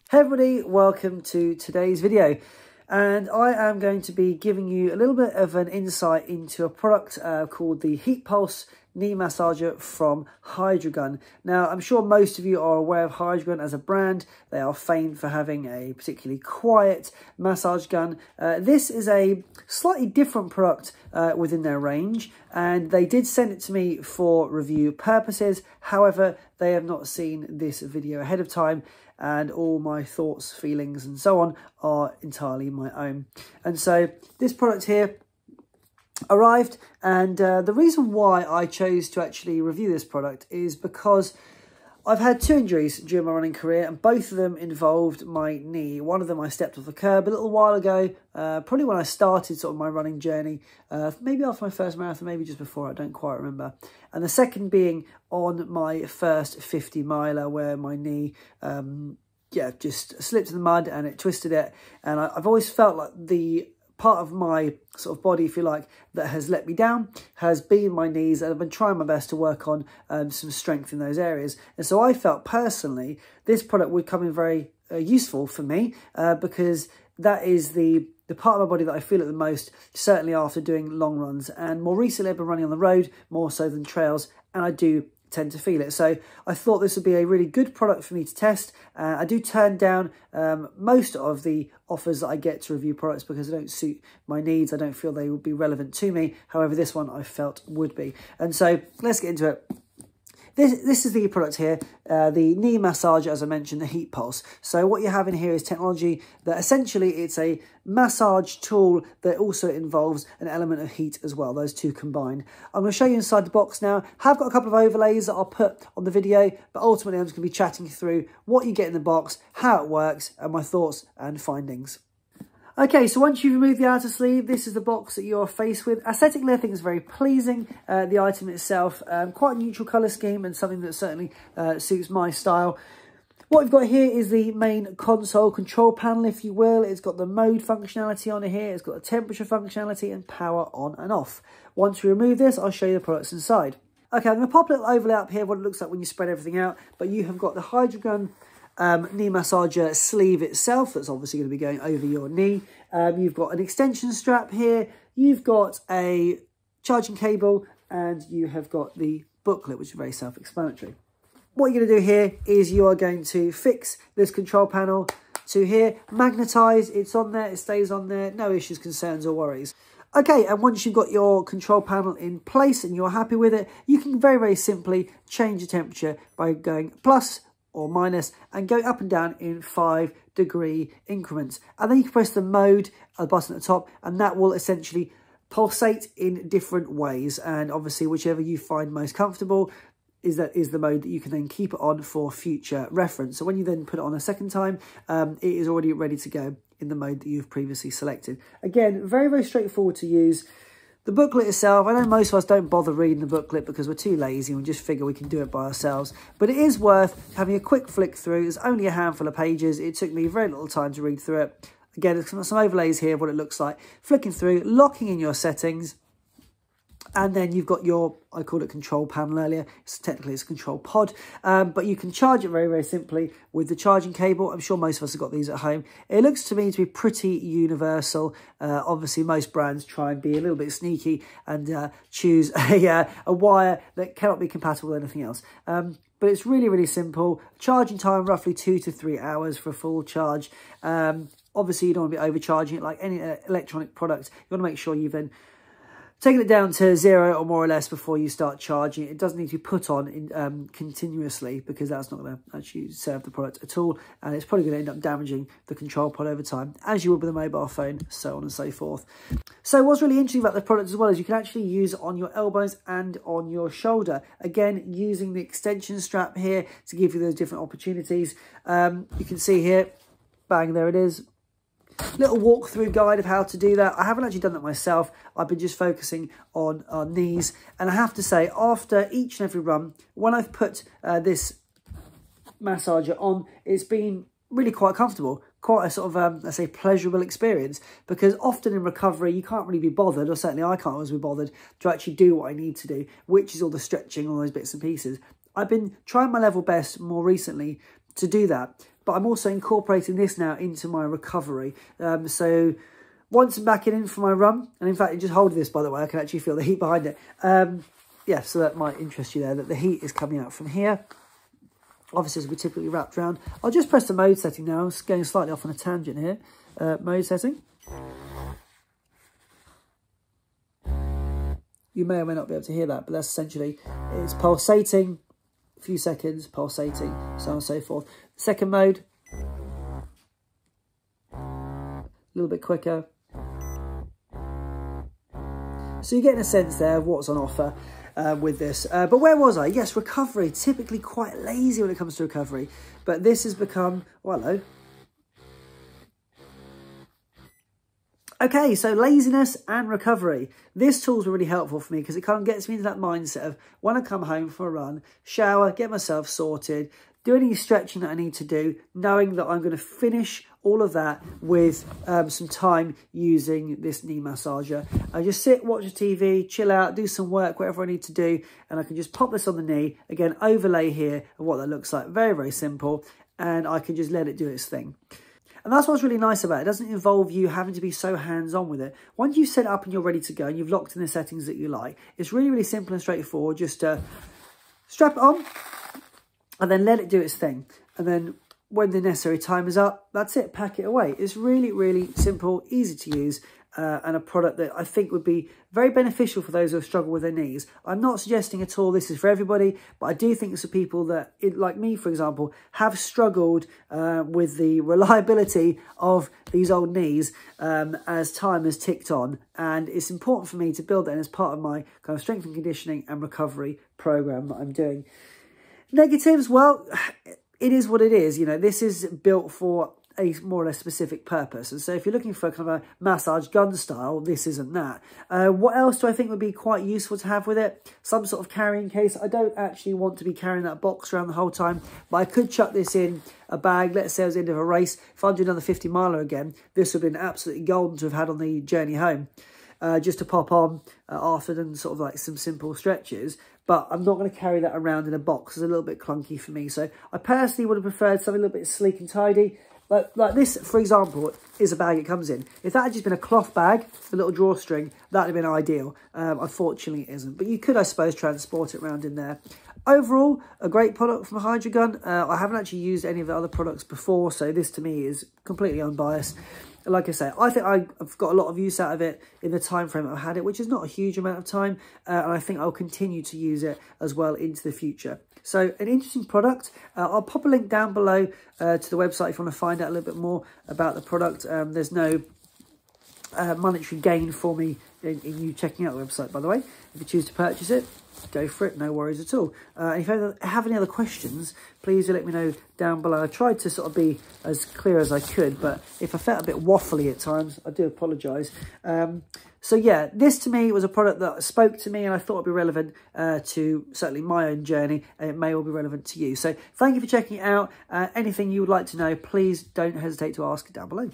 Hey everybody, welcome to today's video, and I am going to be giving you a little bit of an insight into a product called the HeatPulse knee massager from Hydragun. Now, I'm sure most of you are aware of Hydragun as a brand. They are famed for having a particularly quiet massage gun. This is a slightly different product within their range, and they did send it to me for review purposes. However, they have not seen this video ahead of time, and all my thoughts, feelings and so on are entirely my own. And so this product here arrived, and the reason why I chose to actually review this product is because I've had two injuries during my running career, and both of them involved my knee. One of them I stepped off the curb a little while ago, probably when I started sort of my running journey, maybe after my first marathon, maybe just before, I don't quite remember. And the second being on my first 50 miler where my knee just slipped in the mud and it twisted it. And I've always felt like the part of my sort of body, if you like, that has let me down has been my knees, and I've been trying my best to work on some strength in those areas. And so I felt personally this product would come in very useful for me because that is the part of my body that I feel it the most, certainly after doing long runs. And more recently I've been running on the road more so than trails, and I do tend to feel it. So I thought this would be a really good product for me to test. I do turn down most of the offers that I get to review products because they don't suit my needs. I don't feel they would be relevant to me. However, this one I felt would be. And so let's get into it. This is the product here, the knee massager, as I mentioned, the HeatPulse. So what you have in here is technology that essentially it's a massage tool that also involves an element of heat as well, those two combined. I'm going to show you inside the box now. I've got a couple of overlays that I'll put on the video, but ultimately I'm just going to be chatting you through what you get in the box, how it works, and my thoughts and findings. Okay, so once you've removed the outer sleeve, this is the box that you're faced with. Aesthetically, I think it's very pleasing. The item itself, quite a neutral colour scheme and something that certainly suits my style. What we've got here is the main console control panel, if you will. It's got the mode functionality on it here. It's got the temperature functionality and power on and off. Once we remove this, I'll show you the products inside. Okay, I'm going to pop a little overlay up here, what it looks like when you spread everything out. But you have got the Hydragun knee massager sleeve itself that's obviously going to be going over your knee. You've got an extension strap here, you've got a charging cable, and you have got the booklet, which is very self-explanatory. What you're going to do here is you are going to fix this control panel to here, magnetise, it's on there, it stays on there, no issues, concerns or worries. Okay, and once you've got your control panel in place and you're happy with it, you can very, very simply change the temperature by going plus or minus and go up and down in 5-degree increments. And then you can press the mode button at the top, and that will essentially pulsate in different ways. And obviously, whichever you find most comfortable is the mode that you can then keep it on for future reference. So when you then put it on a second time, it is already ready to go in the mode that you've previously selected. Again, very, very straightforward to use. The booklet itself, I know most of us don't bother reading the booklet because we're too lazy and we just figure we can do it by ourselves. But it is worth having a quick flick through. There's only a handful of pages. It took me very little time to read through it. Again, there's some overlays here of what it looks like. Flicking through, locking in your settings. And then you've got your, I called it control panel earlier. Technically, it's a control pod. But you can charge it very, very simply with the charging cable. I'm sure most of us have got these at home. It looks to me to be pretty universal. Obviously, most brands try and be a little bit sneaky and choose a wire that cannot be compatible with anything else. But it's really, really simple. Charging time, roughly 2 to 3 hours for a full charge. Obviously, you don't want to be overcharging it like any electronic product. You want to make sure you've then taking it down to 0 or more or less before you start charging it. It doesn't need to be put on continuously because that's not going to actually serve the product at all. And it's probably going to end up damaging the control pod over time, as you would with a mobile phone, so on and so forth. So what's really interesting about the product as well is you can actually use it on your elbows and on your shoulder. Again, using the extension strap here to give you those different opportunities. You can see here, bang, there it is. Little walkthrough guide of how to do that. I haven't actually done that myself. I've been just focusing on our knees. And I have to say, after each and every run, when I've put this massager on, it's been really quite comfortable. Quite a sort of, let's say, pleasurable experience. Because often in recovery, you can't really be bothered, or certainly I can't always be bothered, to actually do what I need to do, which is all the stretching, all those bits and pieces. I've been trying my level best more recently to do that. but I'm also incorporating this now into my recovery. So once I'm back in for my run, and in fact, just hold this, by the way, I can actually feel the heat behind it. Yeah, so that might interest you there, that the heat is coming out from here. Obviously, as we typically wrapped around. I'll just press the mode setting now. It's going slightly off on a tangent here. Mode setting. You may or may not be able to hear that, but that's essentially, it's pulsating, a few seconds, pulsating, so on and so forth. Second mode, a little bit quicker. So you're getting a sense there of what's on offer with this. But where was I? Yes, recovery. Typically quite lazy when it comes to recovery. But this has become, well, hello. Okay, so laziness and recovery. This tool's really helpful for me because it kind of gets me into that mindset of when I come home from a run, shower, get myself sorted, do any stretching that I need to do, knowing that I'm going to finish all of that with some time using this knee massager. I just sit, watch the TV, chill out, do some work, whatever I need to do, and I can just pop this on the knee, again, overlay here of what that looks like. Very, very simple, and I can just let it do its thing. And that's what's really nice about it. It doesn't involve you having to be so hands-on with it. Once you've set it up and you're ready to go and you've locked in the settings that you like, it's really, really simple and straightforward. Just strap it on and then let it do its thing. And then when the necessary time is up, that's it, pack it away. It's really, really simple, easy to use, and a product that I think would be very beneficial for those who struggle with their knees. I'm not suggesting at all this is for everybody, but I do think it's for people that, like me, for example, have struggled with the reliability of these old knees as time has ticked on. And it's important for me to build that in as part of my kind of strength and conditioning and recovery program that I'm doing. Negatives, well, it is what it is. You know, this is built for a more or less specific purpose. And so if you're looking for kind of a massage gun style, this isn't that. What else do I think would be quite useful to have with it? Some sort of carrying case. I don't actually want to be carrying that box around the whole time, but I could chuck this in a bag. Let's say I was at the end of a race. If I'm doing another 50 miler again, this would have been absolutely golden to have had on the journey home. Just to pop on after than sort of like some simple stretches. But I'm not going to carry that around in a box. It's a little bit clunky for me. So I personally would have preferred something a little bit sleek and tidy. Like this, for example, is a bag it comes in. If that had just been a cloth bag, a little drawstring, that would have been ideal. Unfortunately, it isn't. But you could, I suppose, transport it around in there. Overall, a great product from Hydragun. I haven't actually used any of the other products before, so this to me is completely unbiased. Like I say, I think I've got a lot of use out of it in the time frame I've had it, which is not a huge amount of time. And I think I'll continue to use it as well into the future. So an interesting product. I'll pop a link down below to the website if you want to find out a little bit more about the product. There's no monetary gain for me in you checking out the website, by the way. If you choose to purchase it, go for it, no worries at all. If you have any other questions, please do let me know down below. I tried to sort of be as clear as I could, but if I felt a bit waffly at times, I do apologise. So yeah, this to me was a product that spoke to me and I thought would be relevant to certainly my own journey, and it may well be relevant to you. So thank you for checking it out. Anything you would like to know, please don't hesitate to ask down below.